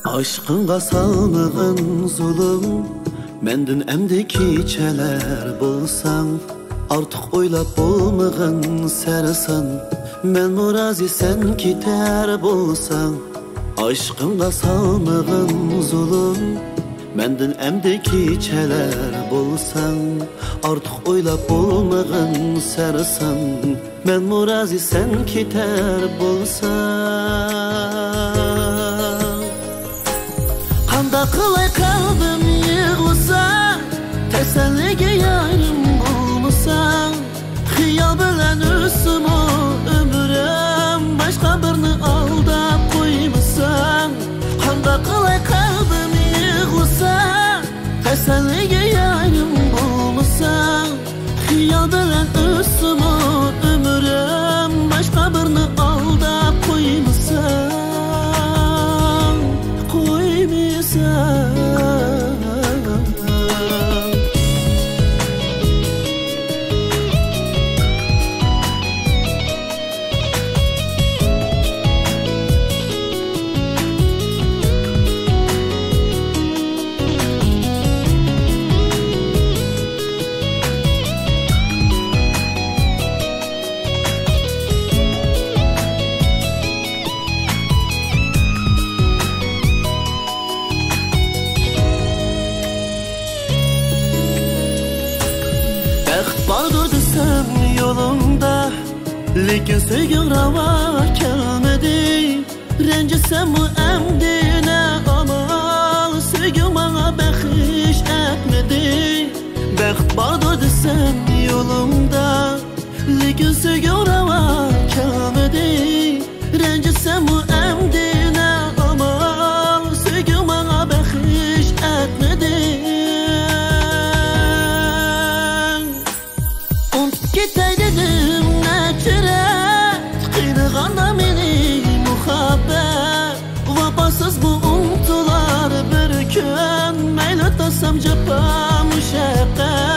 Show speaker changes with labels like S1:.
S1: Aşkınga salmığın zulüm, mendin emdi keçeler bulsan. Artık oylap olmağın sersan, men murazi sen kiter bulsan. Aşkınga salmığın zulüm, mendin emdi keçeler bulsan. Artık oylap olmağın sersan, men murazi sen kiter bulsan. Kanda kılay kalbim yığılsa, tesellige yarım bulmasa. Hiyal bilen üstümü ömrüm, başka birini aldap koymasa. Kanda kılay kalbim yığılsa, tesellige yarım bulmasa. Hiyal bilen üstümü ömrüm, başka birini aldap koymasa. Vardır desem yolumda, lekin sevgim rava gelmedi. Rencisem bu emdine amal, sevgim bana behiş etmedi. Bəxt vardır desem yolumda, lekin sevgim rava gelmedi. Rencisem bu emdine amal, sevgim bana behiş etmedi. Gitay dedim nəcrət, qıyrığanda meni muhabbət. Vapasız bu umtular bir gün, meyli tasam cəpa müşəqqət.